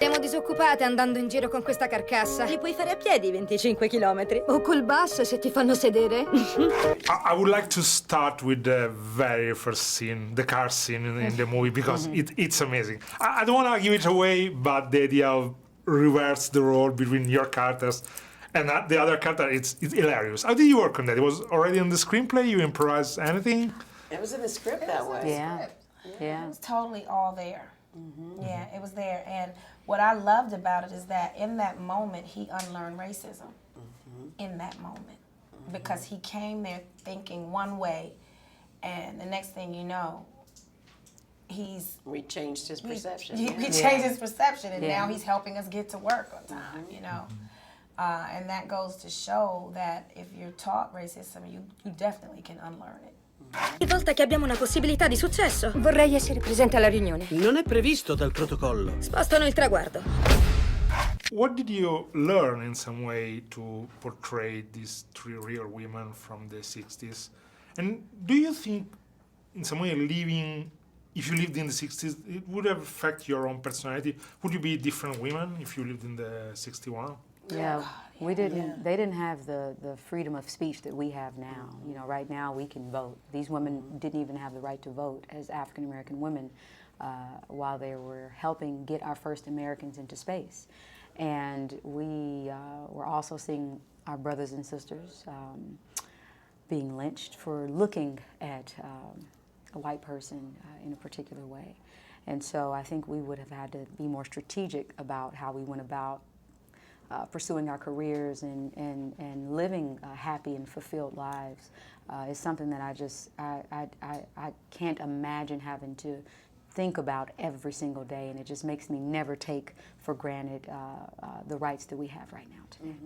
Siamo disoccupate andando in giro con questa carcassa. Li puoi fare a piedi 25 chilometri. O col bus se ti fanno sedere. I would like to start with the very first scene, the car scene in the movie, because it's amazing. I don't want to give it away, but the idea of reverse the role between your characters and the other character, it's hilarious. How did you work on that? It was already in the screenplay? You improvised anything? It was in the script that way. Yeah. It was totally all there. Yeah, it was there. And what I loved about it is that in that moment, he unlearned racism. In that moment. Because he came there thinking one way, and the next thing you know, we changed his perception. We changed his perception, and now he's helping us get to work on time, you know. And that goes to show that if you're taught racism, you definitely can unlearn it. Ogni volta che abbiamo una possibilità di successo, Vorrei essere presente alla riunione. Non è previsto dal protocollo. spostano il traguardo. What did you learn in some way to portray these three real women from the 60s? And do you think, in some way, if you lived in the 60s, it would have affect your own personality? Would you be different women if you lived in the 61? Yeah, we didn't. They didn't have the freedom of speech that we have now. You know, right now we can vote. These women didn't even have the right to vote as African American women while they were helping get our first Americans into space. And we were also seeing our brothers and sisters being lynched for looking at a white person in a particular way. And so I think we would have had to be more strategic about how we went about pursuing our careers and living happy and fulfilled lives is something that I can't imagine having to think about every single day, and it just makes me never take for granted the rights that we have right now today.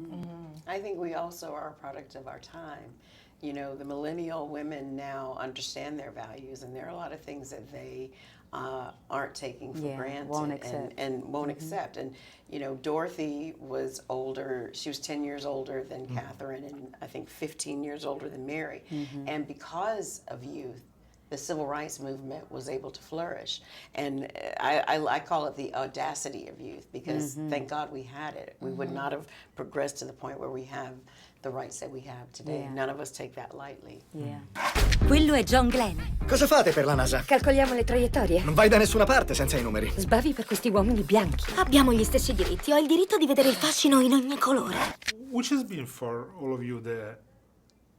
I think we also are a product of our time. You know, the millennial women now understand their values, and there are a lot of things that they aren't taking for granted won't accept. and won't accept. And, you know, Dorothy was older. She was 10 years older than Katherine, and I think 15 years older than Mary. And because of youth, the civil rights movement was able to flourish. And I call it the audacity of youth, because thank God we had it. We would not have progressed to the point where we have the rights that we have today. None of us take that lightly. Quello è John Glenn. Cosa fate per la NASA? Calcoliamo le traiettorie. Non vai da nessuna parte senza i numeri. Sbavi per questi uomini bianchi. Abbiamo gli stessi diritti. Ho il diritto di vedere il fascino in ogni colore. Which has been for all of you the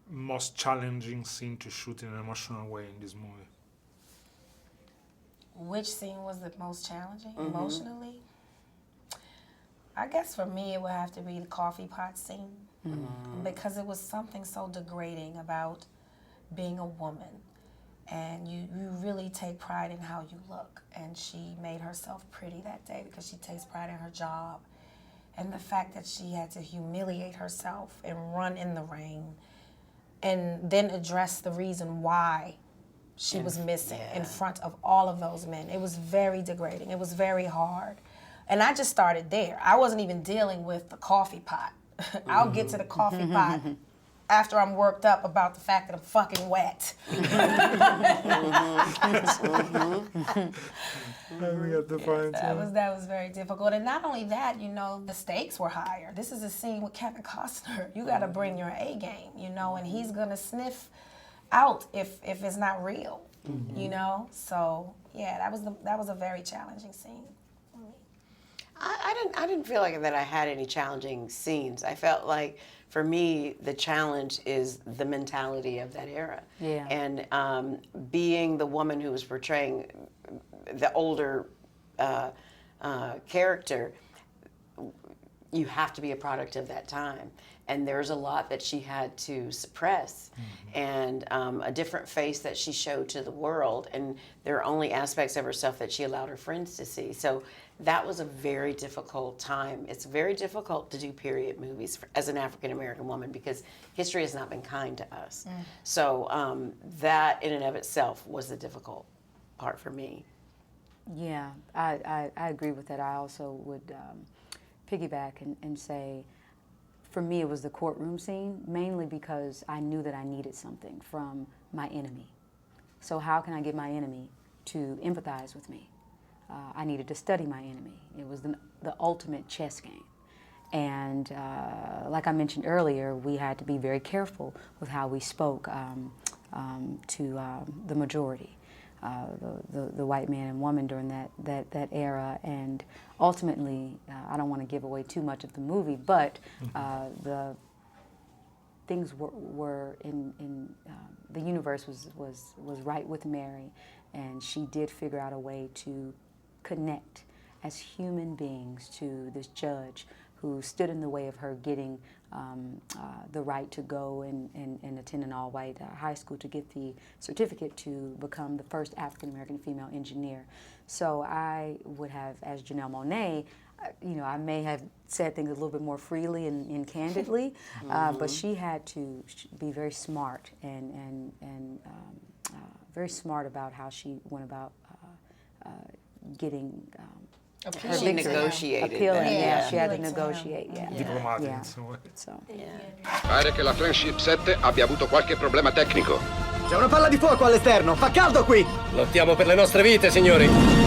most challenging scene to shoot in an emotional way in this movie? Which scene was the most challenging emotionally? I guess for me it would have to be the coffee pot scene, because it was something so degrading about being a woman, and you really take pride in how you look, and she made herself pretty that day because she takes pride in her job, and the fact that she had to humiliate herself and run in the rain and then address the reason why she was missing in front of all of those men. It was very degrading. It was very hard. And I just started there. I wasn't even dealing with the coffee pot. I'll get to the coffee pot after I'm worked up about the fact that I'm fucking wet. That was very difficult. And not only that, you know, the stakes were higher. This is a scene with Kevin Costner. You got to bring your A game, you know, and he's going to sniff out if it's not real, you know? So, yeah, that was a very challenging scene. I didn't feel like that I had any challenging scenes. I felt like, for me, the challenge is the mentality of that era. And being the woman who was portraying the older character, you have to be a product of that time. And there's a lot that she had to suppress, and a different face that she showed to the world, and there are only aspects of herself that she allowed her friends to see. So that was a very difficult time. It's very difficult to do period movies as an African American woman, because history has not been kind to us. So that in and of itself was the difficult part for me. Yeah, I agree with that. I also would piggyback and say, for me, it was the courtroom scene, mainly because I knew that I needed something from my enemy. So how can I get my enemy to empathize with me? I needed to study my enemy. It was the ultimate chess game. And like I mentioned earlier, we had to be very careful with how we spoke to the majority, the white man and woman during that era. And ultimately, I don't want to give away too much of the movie, but the things were in the universe was right with Mary, and she did figure out a way to connect as human beings to this judge who stood in the way of her getting the right to go and attend an all-white high school to get the certificate to become the first African-American female engineer. So I would have, as Janelle Monáe, I may have said things a little bit more freely and candidly, but she had to be very smart and very smart about how she went about getting her She victory. negotiated Appealing, that. yeah, she had to Appealing to negotiate, him. yeah. Diplomatic Yeah. in some way. So. Pare che la Friendship 7 abbia avuto qualche problema tecnico. C'è una palla di fuoco all'esterno, fa caldo qui! Lottiamo per le nostre vite, signori.